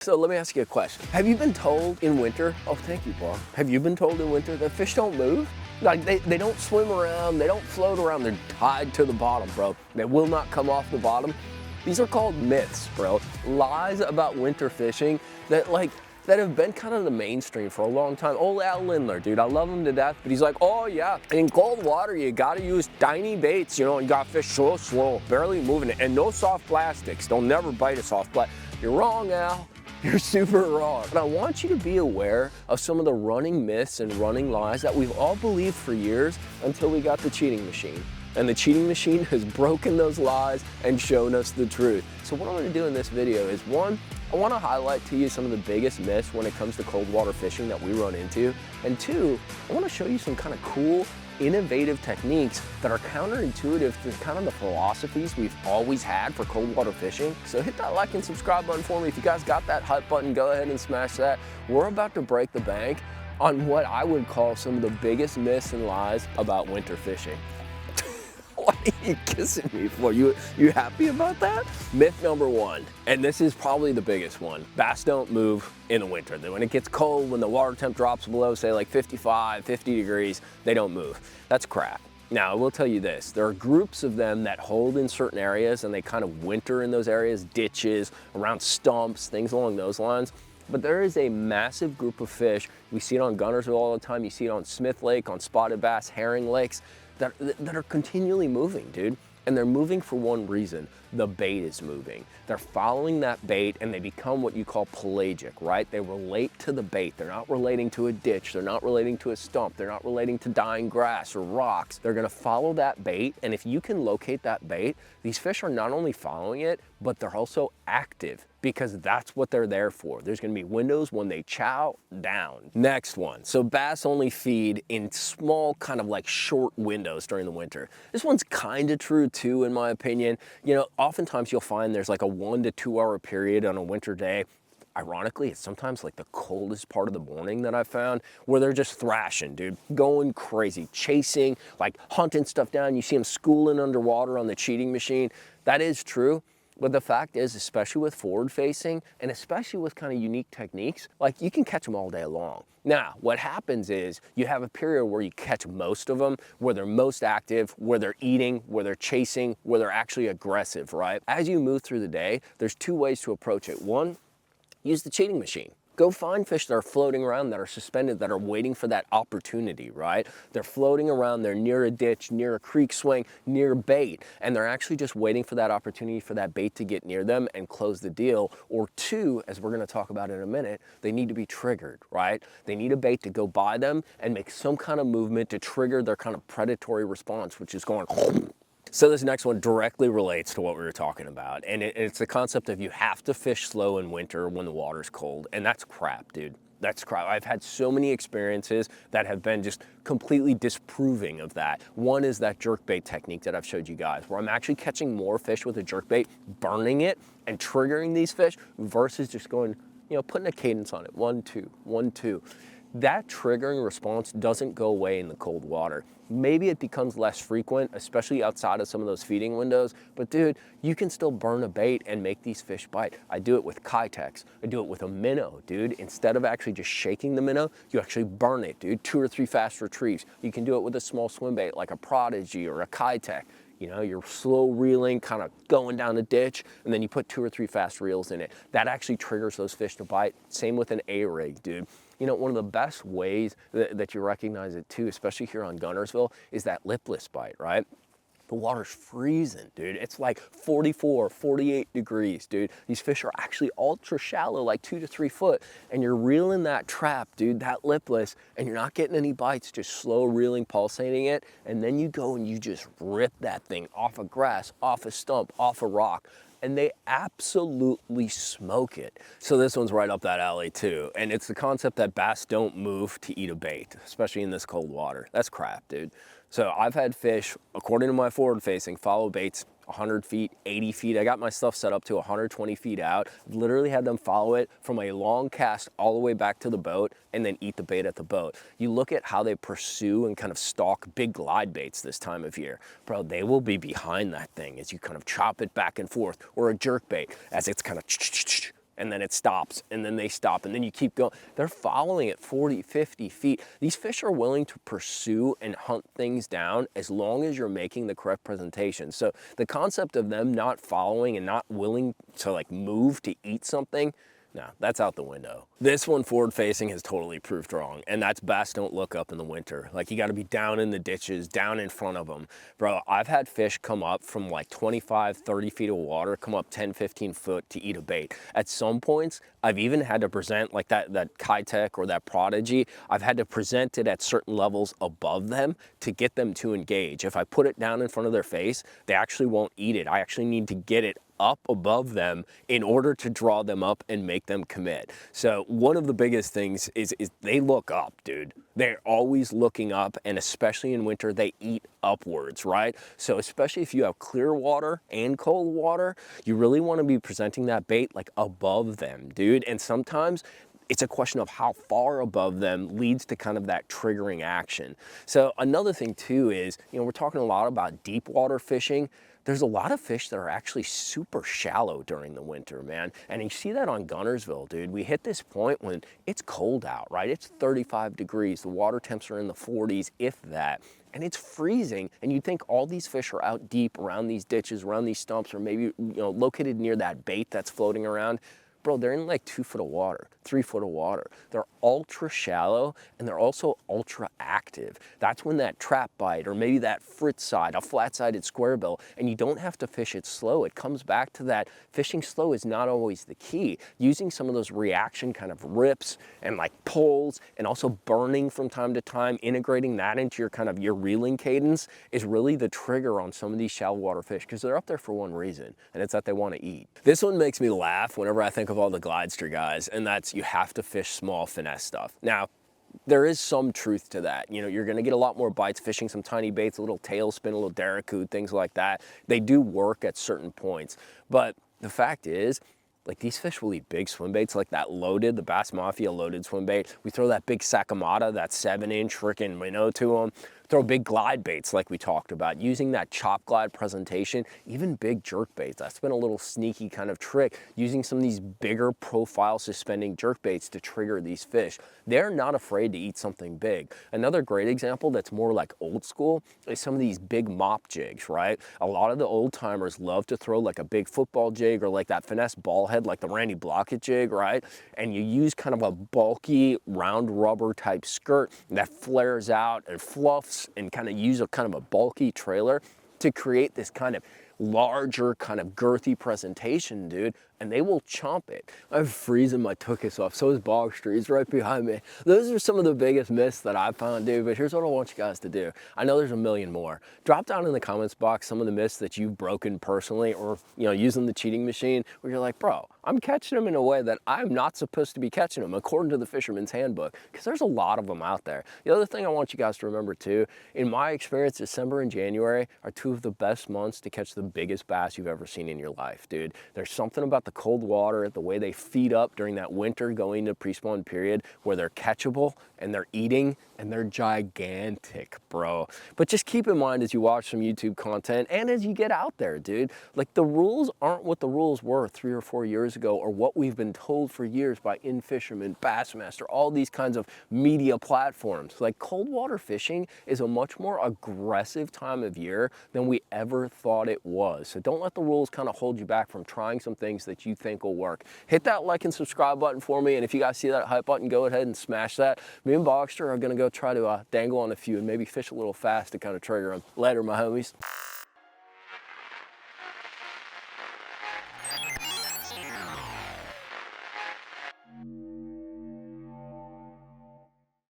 So let me ask you a question. Have you been told in winter, oh, thank you, Paul. Have you been told in winter that fish don't move? Like they don't swim around, they don't float around, they're tied to the bottom, bro. They will not come off the bottom. These are called myths, bro. Lies about winter fishing that have been kind of the mainstream for a long time. Old Al Lindler, dude, I love him to death, but he's like, oh yeah, in cold water, you gotta use tiny baits, you know, you gotta fish slow, barely moving it, and no soft plastics. They'll never bite a soft plastic. You're wrong, Al. You're super wrong. But I want you to be aware of some of the running myths and running lies that we've all believed for years until we got the cheating machine. And the cheating machine has broken those lies and shown us the truth. So what I'm gonna do in this video is, one, I wanna highlight to you some of the biggest myths when it comes to cold water fishing that we run into. And two, I wanna show you some kind of cool, innovative techniques that are counterintuitive to kind of the philosophies we've always had for cold water fishing. So hit that like and subscribe button for me. If you guys got that hype button, go ahead and smash that. We're about to break the bank on what I would call some of the biggest myths and lies about winter fishing. What are you kissing me for? You happy about that? Myth number one, and this is probably the biggest one. Bass don't move in the winter. When it gets cold, when the water temp drops below, say like 55, 50 degrees, they don't move. That's crap. Now, I will tell you this, there are groups of them that hold in certain areas and they kind of winter in those areas, ditches, around stumps, things along those lines. But there is a massive group of fish. We see it on Guntersville all the time. You see it on Smith Lake, on spotted bass, herring lakes, that are continually moving, dude. And they're moving for one reason. The bait is moving. They're following that bait and they become what you call pelagic, right? They relate to the bait. They're not relating to a ditch. They're not relating to a stump. They're not relating to dying grass or rocks. They're gonna follow that bait. And if you can locate that bait, these fish are not only following it, but they're also active, because that's what they're there for. There's gonna be windows when they chow down. Next one, so bass only feed in small kind of like short windows during the winter. This one's kind of true too, in my opinion. You know, oftentimes you'll find there's like a 1 to 2 hour period on a winter day. Ironically, it's sometimes like the coldest part of the morning that I found, where they're just thrashing, dude, going crazy, chasing, like hunting stuff down. You see them schooling underwater on the cheating machine. That is true. But the fact is, especially with forward facing and especially with kind of unique techniques, like you can catch them all day long. Now, what happens is you have a period where you catch most of them, where they're most active, where they're eating, where they're chasing, where they're actually aggressive, right? As you move through the day, there's two ways to approach it. One, use the cheating machine. Go find fish that are floating around, that are suspended, that are waiting for that opportunity, right? They're floating around, they're near a ditch, near a creek swing, near bait, and they're actually just waiting for that opportunity for that bait to get near them and close the deal. Or two, as we're gonna talk about in a minute, they need to be triggered, right? They need a bait to go by them and make some kind of movement to trigger their kind of predatory response, which is going So this next one directly relates to what we were talking about, and it's the concept of you have to fish slow in winter when the water's cold, and that's crap, dude. That's crap. I've had so many experiences that have been just completely disproving of that. One is that jerkbait technique that I've showed you guys, where I'm actually catching more fish with a jerkbait, burning it, and triggering these fish versus just going, you know, putting a cadence on it, 1, 2, 1, 2. That triggering response doesn't go away in the cold water. Maybe it becomes less frequent, especially outside of some of those feeding windows, but dude, you can still burn a bait and make these fish bite. I do it with Kitex. I do it with a minnow, dude. Instead of actually just shaking the minnow, you actually burn it, dude. 2 or 3 fast retrieves. You can do it with a small swim bait like a Prodigy or a Kitex. You know, you're slow reeling, kind of going down the ditch, and then you put 2 or 3 fast reels in it. That actually triggers those fish to bite. Same with an A-rig, dude. You know, one of the best ways that you recognize it too, especially here on Guntersville, is that lipless bite, right? The water's freezing, dude. It's like 44, 48 degrees, dude. These fish are actually ultra shallow, like 2 to 3 foot, and you're reeling that trap, dude, that lipless, and you're not getting any bites, just slow reeling, pulsating it, and then you go and you just rip that thing off of grass, off a stump, off a rock, and they absolutely smoke it. So this one's right up that alley too. And it's the concept that bass don't move to eat a bait, especially in this cold water. That's crap, dude. So I've had fish, according to my forward facing, follow baits 100 feet, 80 feet. I got my stuff set up to 120 feet out. Literally had them follow it from a long cast all the way back to the boat and then eat the bait at the boat. You look at how they pursue and kind of stalk big glide baits this time of year. Bro, they will be behind that thing as you kind of chop it back and forth, or a jerk bait as it's kind of and then it stops, and then they stop, and then you keep going. They're following at 40, 50 feet. These fish are willing to pursue and hunt things down as long as you're making the correct presentation. So the concept of them not following and not willing to like move to eat something, no, that's out the window. This one forward facing has totally proved wrong, and that's bass don't look up in the winter. Like, you gotta be down in the ditches, down in front of them. Bro, I've had fish come up from like 25, 30 feet of water, come up 10, 15 foot to eat a bait. At some points, I've even had to present like that Kitech or that Prodigy, I've had to present it at certain levels above them to get them to engage. If I put it down in front of their face, they actually won't eat it. I actually need to get it up above them in order to draw them up and make them commit. So one of the biggest things is they look up, dude. They're always looking up, and especially in winter, they eat upwards, right? So especially if you have clear water and cold water, you really want to be presenting that bait like above them, dude. And sometimes it's a question of how far above them leads to kind of that triggering action. So another thing too is, we're talking a lot about deep water fishing. There's a lot of fish that are actually super shallow during the winter, man. And you see that on Gunnersville, dude. We hit this point when it's cold out, right? It's 35 degrees. The water temps are in the 40s, if that. And it's freezing, and you'd think all these fish are out deep around these ditches, around these stumps, or maybe located near that bait that's floating around. Bro, they're in like 2 foot of water, 3 foot of water. They're ultra shallow, and they're also ultra active. That's when that trap bite, or maybe that fritz side, a flat-sided square bill, and you don't have to fish it slow. It comes back to that fishing slow is not always the key. Using some of those reaction kind of rips and like pulls, and also burning from time to time, integrating that into your reeling cadence is really the trigger on some of these shallow water fish, because they're up there for one reason, and it's that they want to eat. This one makes me laugh whenever I think of all the Glidester guys, and that's you have to fish small finesse stuff. Now, there is some truth to that. You're gonna get a lot more bites fishing some tiny baits, a little tailspin, a little derricoot, things like that. They do work at certain points, but the fact is, like, these fish will eat big swim baits like that loaded, the Bass Mafia loaded swim bait. We throw that big Sakamata, that 7-inch freaking minnow to them. Throw big glide baits like we talked about, using that chop glide presentation, even big jerk baits. That's been a little sneaky kind of trick, using some of these bigger profile suspending jerk baits to trigger these fish. They're not afraid to eat something big. Another great example that's more like old school is some of these big mop jigs, right? A lot of the old timers love to throw like a big football jig or like that finesse ball head, like the Randy Blockett jig, right? And you use kind of a bulky round rubber type skirt that flares out and fluffs, and kind of use a bulky trailer to create this kind of larger, kind of girthy presentation, dude, and they will chomp it. I'm freezing my tuchus off, so is Bogster. He's right behind me. Those are some of the biggest myths that I've found, dude, but here's what I want you guys to do. I know there's a million more. Drop down in the comments box some of the myths that you've broken personally, or using the cheating machine, where you're like, bro, I'm catching them in a way that I'm not supposed to be catching them according to the Fisherman's Handbook, because there's a lot of them out there. The other thing I want you guys to remember too, in my experience, December and January are 2 of the best months to catch the biggest bass you've ever seen in your life, dude. There's something about the cold water, the way they feed up during that winter going to pre-spawn period, where they're catchable and they're eating and they're gigantic, bro. But just keep in mind as you watch some YouTube content and as you get out there, dude, like, the rules aren't what the rules were 3 or 4 years ago, or what we've been told for years by In-Fisherman, Bassmaster, all these kinds of media platforms. Like, cold water fishing is a much more aggressive time of year than we ever thought it was. So don't let the rules kind of hold you back from trying some things that you think will work. Hit that like and subscribe button for me, and if you guys see that hype button, go ahead and smash that. Me and Bogster are gonna go try to dangle on a few and maybe fish a little fast to kind of trigger them. Later, my homies.